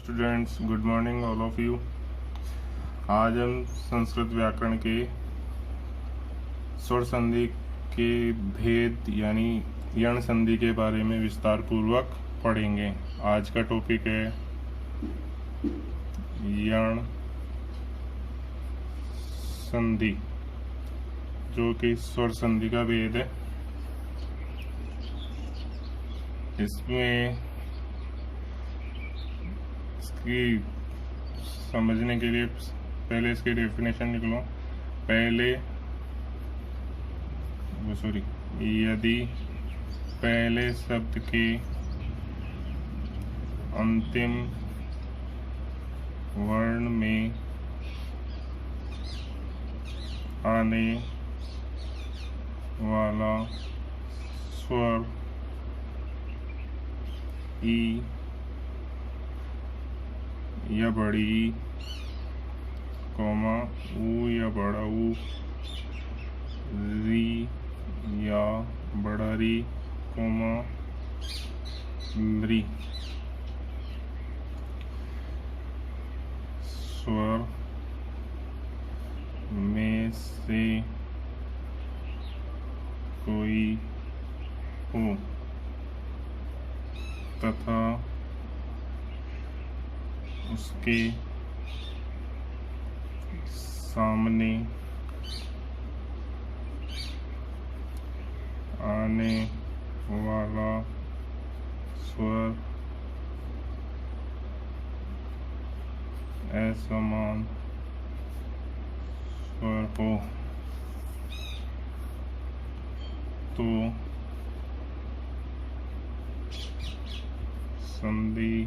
Students, good morning all of you. आज हम संस्कृत व्याकरण के स्वर संधि के भेद यानी यण संधि के बारे में विस्तार पूर्वक पढ़ेंगे। आज का टॉपिक है यण संधि, जो कि स्वर संधि का भेद है। इसमें इसकी समझने के लिए पहले इसकी डेफिनेशन लिख लो। यदि पहले शब्द के अंतिम वर्ण में आने वाला स्वर ई या बड़ी ई, कॉमा ऊ या बड़ा ऊ, री या बड़ा री, कॉमा री स्वर में से कोई हो तथा उसके सामने आने वाला स्वर असमान स्वर हो तो संधि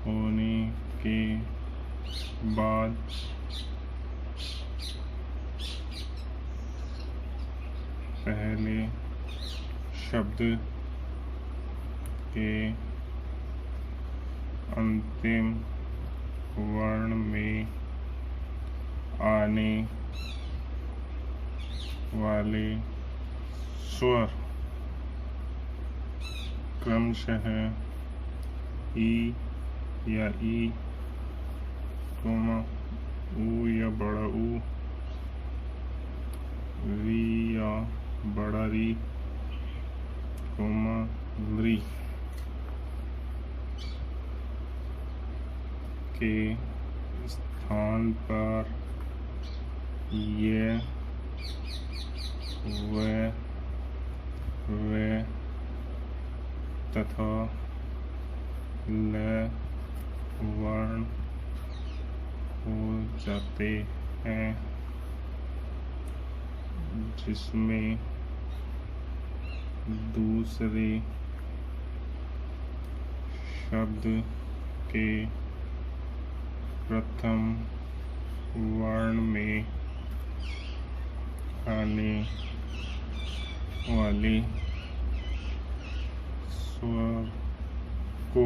होने के बाद पहले शब्द के अंतिम वर्ण में आने वाले स्वर क्रमशः ई या ई, कॉमा ऊ या बड़ा ऊ, री या बड़ा री, कॉमा री के स्थान पर ये वे तथा ल वर्ण हो जाते हैं, जिसमें दूसरे शब्द के प्रथम वर्ण में आने वाले स्वर को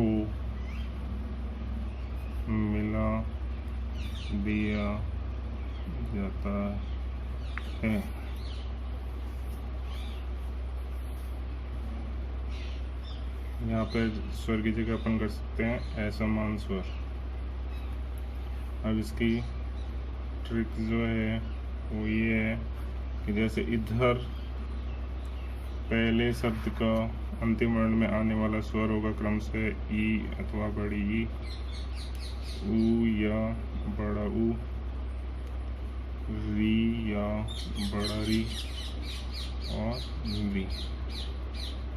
मिला दिया जाता है। यहाँ पे स्वर की जगह अपन कर सकते हैं असमान स्वर। अब इसकी ट्रिक जो है वो ये है कि जैसे इधर पहले शब्द का अंतिम वर्ण में आने वाला स्वर होगा क्रम से ई अथवा बड़ी ई, ऊ या बड़ा ऊ, री या बड़ा री और री,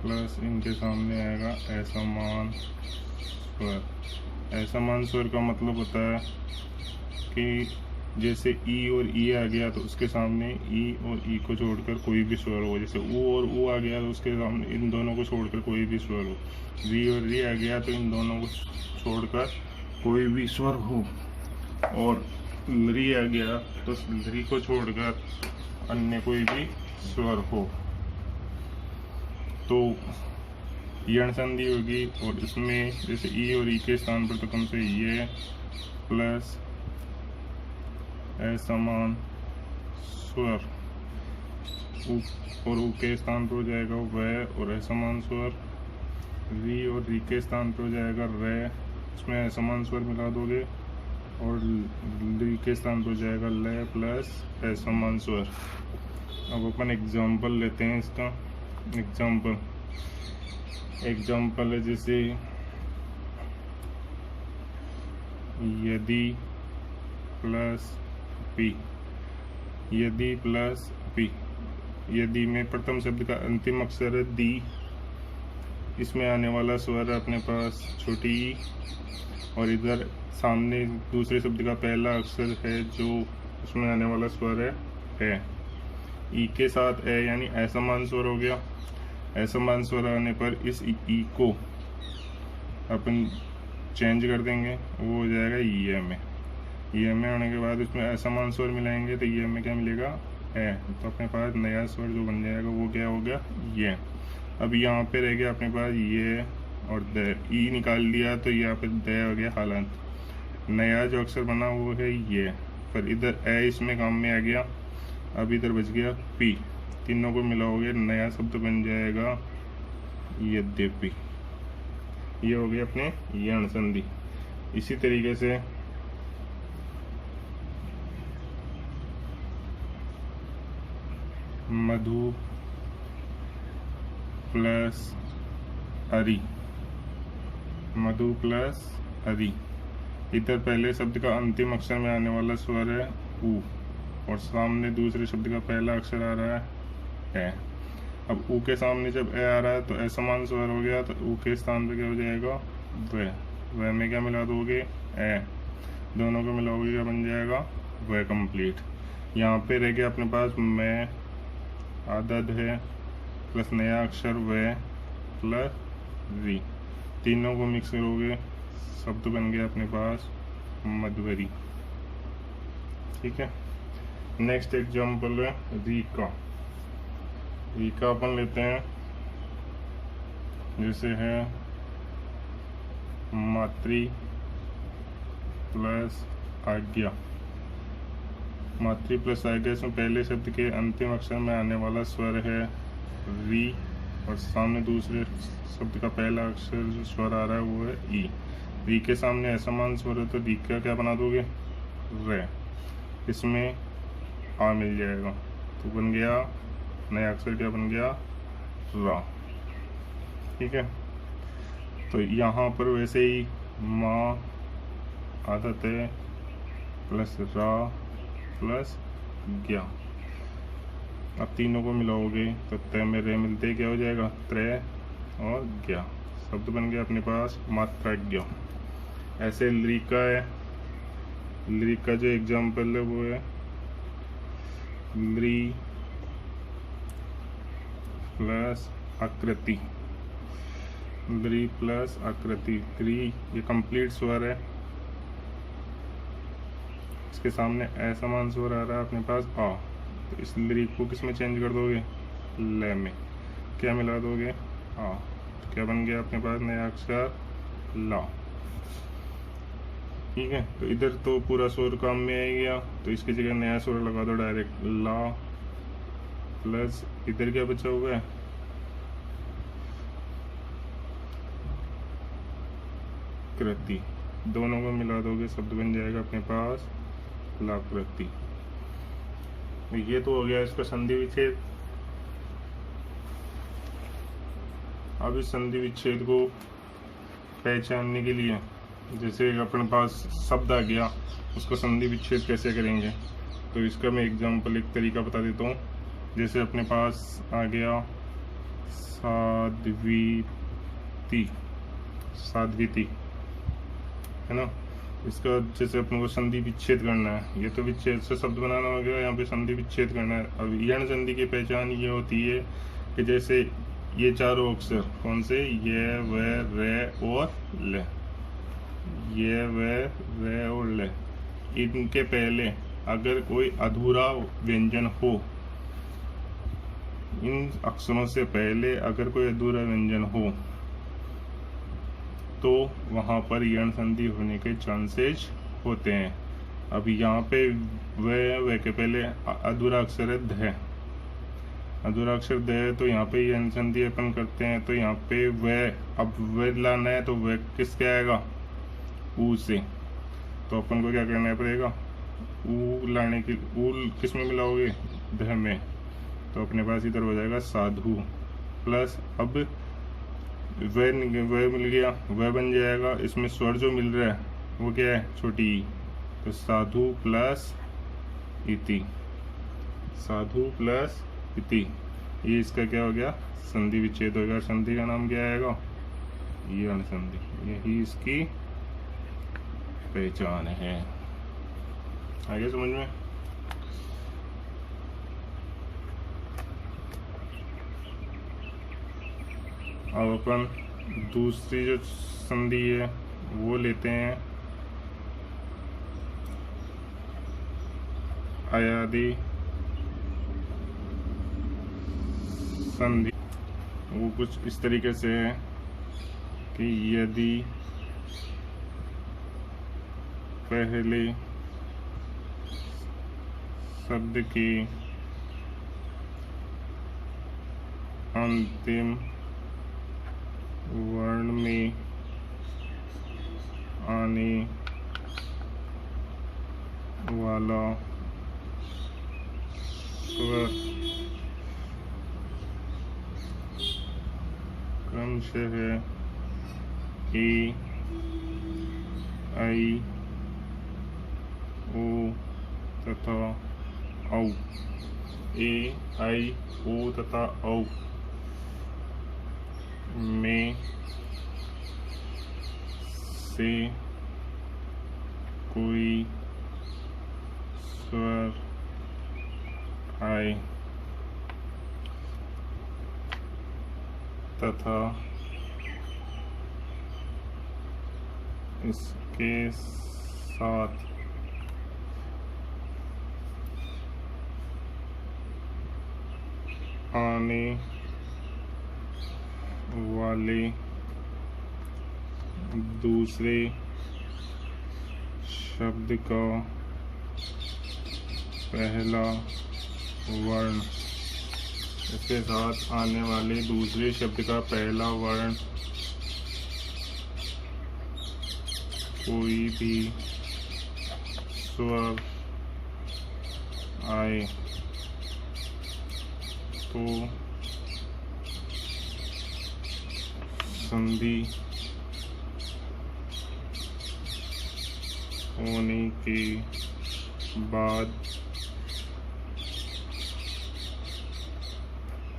प्लस इनके सामने आएगा असमान स्वर। असमान स्वर का मतलब होता है कि जैसे ई और ई आ गया तो उसके सामने ई और ई को छोड़कर कोई भी स्वर हो। जैसे ऊ और ऊ आ गया तो उसके सामने इन दोनों को छोड़कर कोई भी स्वर हो। री और री आ गया तो इन दोनों को छोड़कर कोई भी स्वर हो। और री आ गया तो री को छोड़कर अन्य कोई भी स्वर हो। तो यण संधि होगी और इसमें जैसे ई और ई के स्थान पर तो कम से ये प्लस असमान स्वर, और ऊ के स्थान पर हो जाएगा वह और असमान स्वर, री और री के स्थान पर हो जाएगा रे इसमें समान स्वर मिला दोगे और ली के स्थान पर जाएगा ले प्लस असमान स्वर। अब अपन एग्जाम्पल लेते हैं इसका। एग्जाम्पल है जैसे यदि प्लस पी, यदि प्लस पी। यदि में प्रथम शब्द का अंतिम अक्षर है दी, इसमें आने वाला स्वर अपने पास छोटी ई, और इधर सामने दूसरे शब्द का पहला अक्षर है जो उसमें आने वाला स्वर है ई के साथ ए, यानी असमान स्वर हो गया। असमान स्वर आने पर इस ई को अपन चेंज कर देंगे, वो हो जाएगा ई में। ई में होने के बाद उसमें असमान स्वर मिलाएंगे तो ई में क्या मिलेगा है, तो अपने पास नया स्वर जो बन जाएगा वो क्या हो गया ये। अब यहाँ पे रह गया अपने पास ये और द, ई निकाल लिया तो यहाँ पे द हो गया हालांत। नया जो अक्षर बना वो है ये, पर इधर ए इसमें काम में आ गया। अब इधर बच गया पी, तीनों को मिलाओगे नया शब्द बन जाएगा यद्यपि। ये हो गया अपने यण संधि। इसी तरीके से मधु प्लस अरि, मधु प्लस अरि। इधर पहले शब्द का अंतिम अक्षर में आने वाला स्वर है ऊ, और सामने दूसरे शब्द का पहला अक्षर आ रहा है। अब ऊ के सामने जब ए आ रहा है तो असमान स्वर हो गया, तो ऊ के स्थान पे क्या हो जाएगा वह में क्या मिला दोगे ए, दोनों को मिलाओगे क्या बन जाएगा वह कंप्लीट। यहाँ पे रह गया अपने पास मैं, आदद है प्लस नया अक्षर वह प्लस री, तीनों को मिक्स करोगे शब्द बन गया अपने पास मधुवरी। ठीक है। नेक्स्ट एग्जाम्पल है रीका। रीका अपन लेते हैं जैसे है मातृ प्लस आज्ञा। मातृ प्लस आज्ञा, इसमें पहले शब्द के अंतिम अक्षर में आने वाला स्वर है री, और सामने दूसरे शब्द का पहला अक्षर जो स्वर आ रहा है वो है ई। री के सामने असमान स्वर है तो री का क्या बना दोगे रे, इसमें आ मिल जाएगा तो बन गया नया अक्षर क्या बन गया रा। ठीक है। तो यहाँ पर वैसे ही माँ आदत है प्लस रा प्लस ज्ञा। अब तीनों को मिलाओगे तो तय में रे मिलते क्या हो जाएगा त्रय और ज्ञा, शब्द बन गया अपने पास मात्राज्ञ। ऐसे लिरिका है, लिरिका जो एग्जाम्पल है वो है लि प्लस आकृति, लि प्लस आकृति। लि ये कंप्लीट स्वर है, इसके सामने असमान स्वर आ रहा है अपने पास आ, तो इस लि को किस में चेंज कर दोगे ले में, क्या मिला दोगे आ, तो क्या बन गया अपने पास नया अक्षर ला। ठीक है। तो इधर तो पूरा स्वर काम में आ गया, तो इसकी जगह नया स्वर लगा दो डायरेक्ट ला प्लस इधर क्या बचा हुआ है कृति, दोनों को मिला दोगे शब्द बन जाएगा अपने पास लाकृति। ये तो हो गया इसका संधि विच्छेद। अब इस संधि विच्छेद को पहचानने के लिए जैसे अपने पास शब्द आ गया उसको संधि विच्छेद कैसे करेंगे, तो इसका मैं एग्जांपल एक तरीका बता देता हूँ। जैसे अपने पास आ गया साध्वीति, साध्वीति है ना, इसका जैसे अपने को संधि विच्छेद करना है, ये तो विच्छेद से शब्द बनाना हो गया, यहाँ पे संधि विच्छेद करना है। अब यण संधि की पहचान ये होती है कि जैसे ये चारों अक्षर कौन से ये व रे और ले, ये व रे और ले, इनके पहले अगर कोई अधूरा व्यंजन हो, इन अक्षरों से पहले अगर कोई अधूरा व्यंजन हो तो वहाँ पर यण संधि होने के चांसेस होते हैं। अब यहाँ पे व के पहले अधूरा अक्षर है ध, अधूरा अक्षर द है, तो यहाँ पे यण संधि अपन करते हैं। तो यहाँ पे व, अब व लाना है तो व किसके आएगा ऊ से। तो अपन को क्या करना पड़ेगा, ऊ लाने के, ऊ किस में मिलाओगे, ध में, तो अपने पास इधर हो जाएगा साधु प्लस, अब वह मिल गया, वह बन जाएगा। इसमें स्वर जो मिल रहा है वो क्या है, छोटी ई, तो साधु प्लस इति, साधु प्लस इति, ये इसका क्या हो गया, संधि विच्छेद होगा। संधि का नाम क्या आएगा, ये अनुसंधि, यही इसकी पहचान है। आगे समझ में। अब अपन दूसरी जो संधि है वो लेते हैं, अयादि संधि। वो कुछ इस तरीके से है कि यदि पहले शब्द के अंतिम वर्ण में आने वाला स्वर क्रमशः ए, आई, ओ तथा औ, ए, आई, ओ तथा औ में से कोई स्वर आए तथा इसके साथ आने वाले दूसरे शब्द का पहला वर्ण, इसके साथ आने वाले दूसरे शब्द का पहला वर्ण कोई भी स्वर आए तो संधि होने के बाद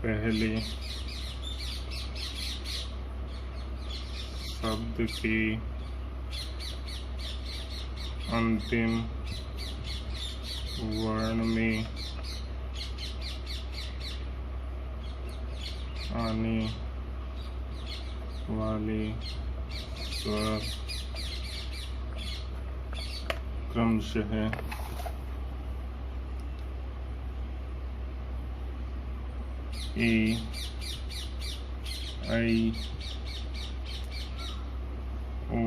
पहले शब्द के अंतिम वर्ण में आने वाले स्वर क्रमशः ए, आई, ओ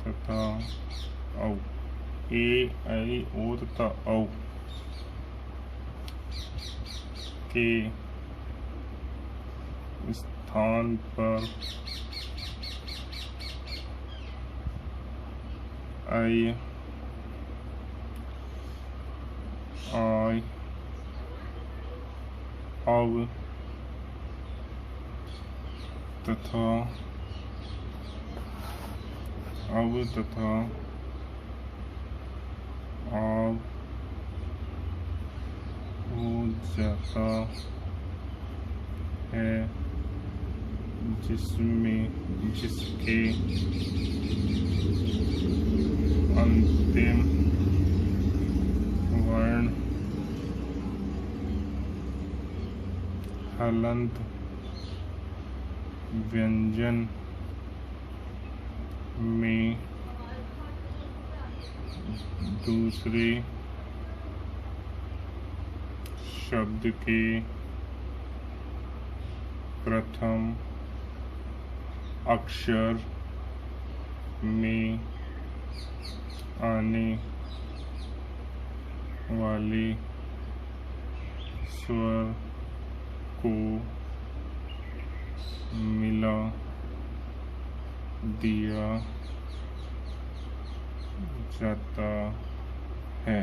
तथा औ, ए, आई, ओ तथा औ के स्थान पर आई, आई, औ तथा अब तथा आप हो जाता है, जिसमें जिसके अंतिम वर्ण हलंत व्यंजन में दूसरे शब्द के प्रथम अक्षर में आने वाले स्वर को मिला दिया जाता है।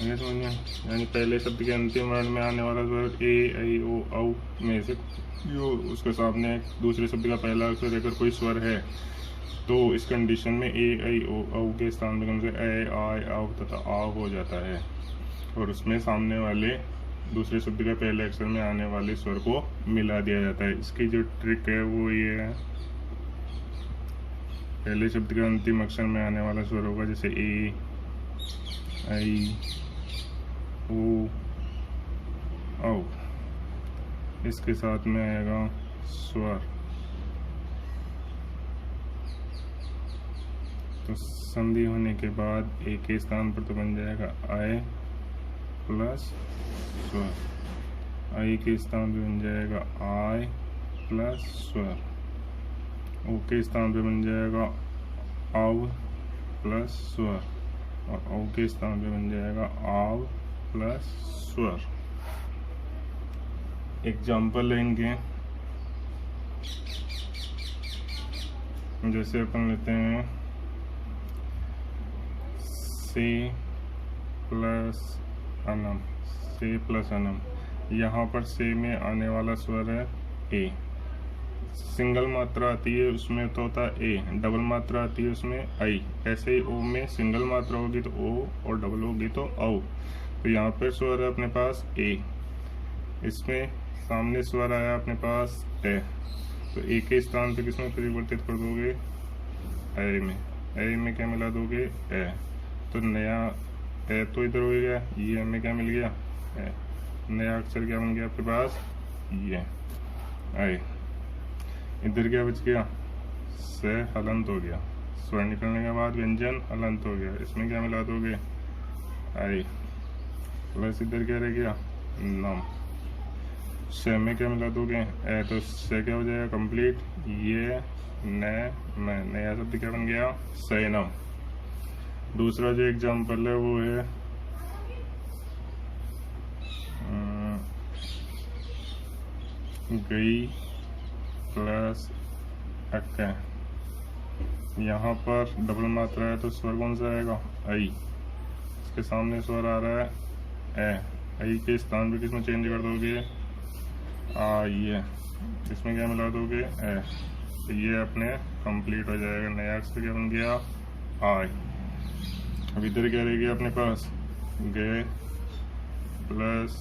ये समझिए, यानी पहले शब्द के अंतिम वर्ण में आने वाला स्वर ए ऐ ओ औ में से जो उसके सामने दूसरे शब्द का पहला अक्षर अगर कोई स्वर है तो इस कंडीशन में ए ऐ ओ औ के स्थान पर कम से ए आय आव तथा आव हो जाता है, और उसमें सामने वाले दूसरे शब्द के पहले अक्षर में आने वाले स्वर को मिला दिया जाता है। इसकी जो ट्रिक है वो ये है, पहले शब्द के अंतिम अक्षर में आने वाला स्वर होगा जैसे ए ऐ ओ औ, इसके साथ में आएगा स्वर, तो संधि होने के बाद ए के स्थान पर तो बन जाएगा आय प्लस स्वर, आई के स्थान पे बन जाएगा आय प्लस स्वर, ओ के स्थान पे बन जाएगा आव प्लस स्वर, और औ के स्थान पे बन जाएगा आव प्लस स्वर। एग्जाम्पल लेंगे, जैसे अपन लेते हैं से प्लस अनम, से प्लस अनम। यहाँ पर से में आने वाला स्वर है ए, सिंगल मात्रा आती है उसमें तो होता है ए, डबल मात्रा आती है उसमें आई। ऐसे ही ओ में सिंगल मात्रा होगी तो ओ और डबल होगी तो औ। तो यहाँ पर स्वर है अपने पास ए, इसमें सामने स्वर आया अपने पास ए, तो ए के स्थान पे किसमें परिवर्तित कर दोगे, ए में। ए में क्या मिला दोगे, ए, तो नया ए तो इधर हो गया, ये में क्या मिल गया, ए, नया अक्षर क्या बन गया आपके पास, ये आई। इधर क्या बच गया, से हलंत हो गया, स्वर निकलने के बाद व्यंजन हलंत हो गया, इसमें क्या मिला दोगे, आई प्लस इधर क्या रह गया, नम। से में क्या मिला दोगे, ए, तो से क्या हो जाएगा कंप्लीट, ये मैं नया शब्द क्या बन गया, सैनम। दूसरा जो एग्जाम्पल है वो है गई प्लस अक्का। यहाँ पर डबल मात्रा है तो स्वर कौन सा आएगा, आई। इसके सामने स्वर आ रहा है ए, आई के स्थान पे किसमें चेंज कर दोगे, ये, इसमें क्या मिला दोगे, ए, तो ये अपने कंप्लीट हो जाएगा, नया अक्षर क्या बन गया, आई। अब इधर क्या रह गया अपने पास, गे प्लस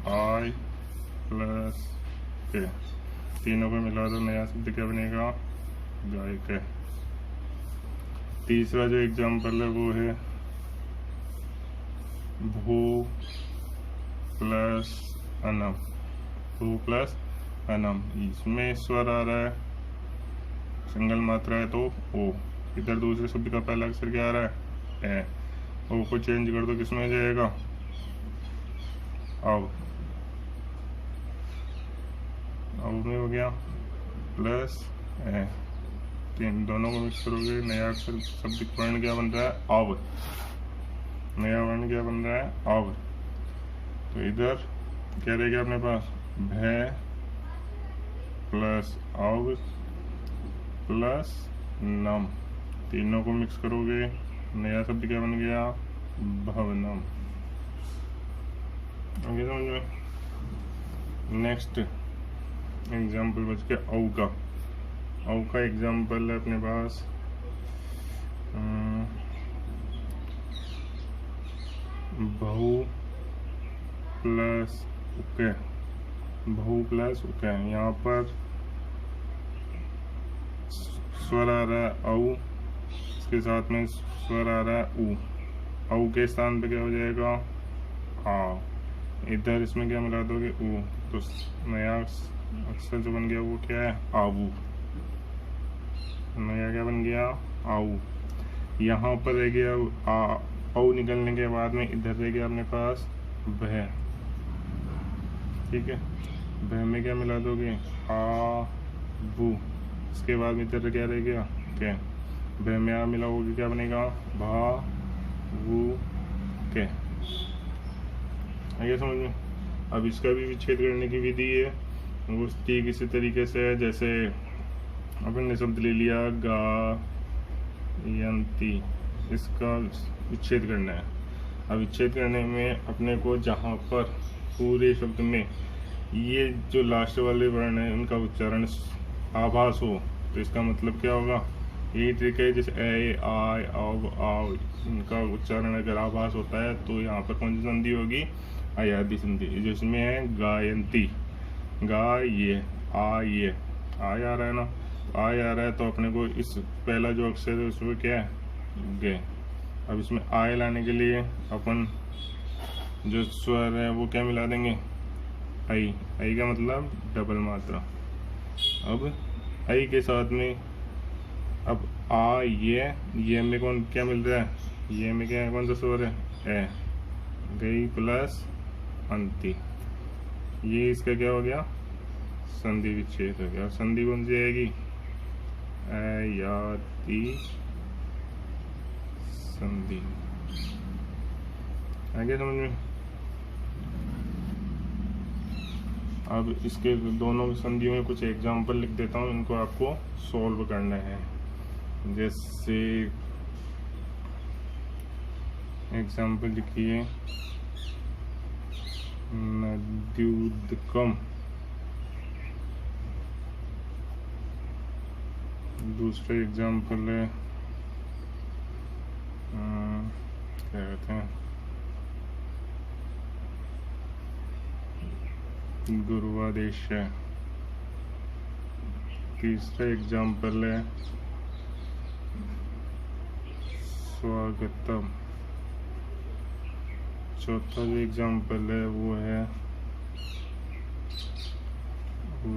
आई प्लस के, तीनों को मिला दो, नया शब्द क्या बनेगा, गाय के। तीसरा जो एग्जाम्पल है वो है भू प्लस अनम, भू प्लस अनम। इसमें स्वर आ रहा है, सिंगल मात्रा है तो ओ, इधर दूसरे शब्द का पहला अक्षर क्या आ रहा है, ए, ओ को चेंज कर दो, किसमें जाएगा, आव, आव में हो गया प्लस ए, तीन दोनों को मिक्स करोगे, नया अक्षर शब्द वर्ण क्या बन रहा है, आव, नया वर्ण क्या बन रहा है, आव। तो इधर क्या रहेगा अपने पास, भै प्लस आव प्लस नम, तीनों को मिक्स करोगे, नया शब्द क्या बन गया, भवनम। आगे समझ में। नेक्स्ट एग्जाम्पल बच गया औ का। औ का एग्जाम्पल है अपने पास बहु प्लस उके, बहु प्लस उके। यहाँ पर स्वर आ रहा है औ, इसके साथ में स्वर आ रहा है ऊ, औ के स्थान पे क्या हो जाएगा, आ। इधर इसमें क्या मिला दोगे, ऊ, तो नया अक्षर जो बन गया वो क्या है, आऊ, नया क्या बन गया, आऊ। यहाँ पर रह गया आ, औ निकलने के बाद में इधर रह गया अपने पास भय, ठीक है। भय में क्या मिला दोगे, आ बू, इसके बाद में इधर क्या रह गया, क्या, भय में आ मिलाओगे क्या बनेगा, भा वू के। आगे समझ में। अब इसका भी विच्छेद करने की विधि है, वो ठीक इसी तरीके से है जैसे अपन ने शब्द ले लिया गा यंती, इसका विच्छेद करना है। अब विच्छेद करने में अपने को जहाँ पर पूरे शब्द में ये जो लास्ट वाले वर्ण है उनका उच्चारण आभास हो, तो इसका मतलब क्या होगा, यही ट्रिक है। जैसे ए, आय, आव, आव, इनका उच्चारण अगर आभास होता है तो यहाँ पर कौन सी संधि होगी, आयादी संधि, जिसमें है गायंती, गा ये, आ ये, आय आ रहा है ना, आय आ रहा है तो अपने को इस पहला जो अक्षर है उसमें क्या है, गे। अब इसमें आय लाने के लिए अपन जो स्वर है वो क्या मिला देंगे, आई, आई का मतलब डबल मात्रा। अब आई के साथ में अब आ ये में कौन क्या मिल रहा है, ये में क्या है, कौन सा स्वर है, ए, गई प्लस अंति, ये इसका क्या हो गया, संधि विच्छेद हो गया। संधि कौन सी आएगी, अयाति संधि। आ गया समझ में। अब इसके दोनों संधियों में कुछ एग्जाम्पल लिख देता हूँ, इनको आपको सॉल्व करना है। जैसे एग्जाम्पल लिखिए, नद्युदकम, दूसरा एग्जाम्पल है क्या कहते हैं, गुरुवादेश है। तीसरा एग्जाम्पल है स्वागतम। चौथा जो एग्जाम्पल है वो है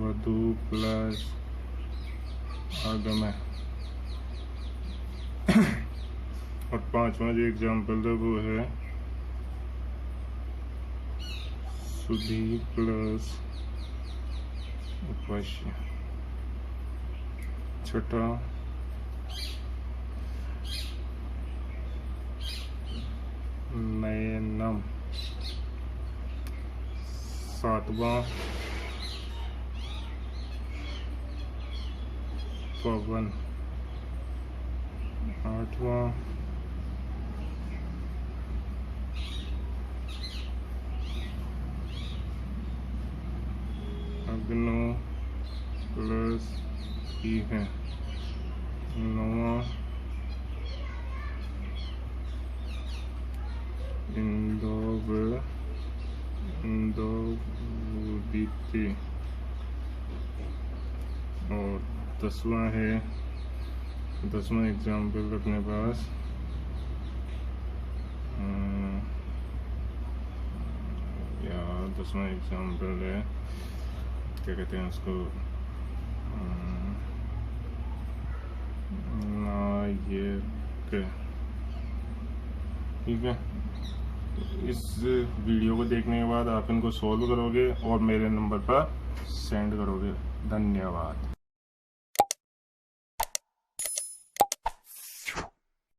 वधु प्लस आगम है। और पांचवा जो एग्जाम्पल है वो है सुधी प्लस उपवश्य। छठा नयनम। सातवां पवन। आठवां अग्नो प्लस ई है। नौवां इंदोबुदिति। और 10वां है, 10वां एग्जाम्पल अपने पास यार 10वां एग्जाम्पल है, क्या कहते हैं उसको, ठीक है। तो इस वीडियो को देखने के बाद आप इनको सॉल्व करोगे और मेरे नंबर पर सेंड करोगे। धन्यवाद।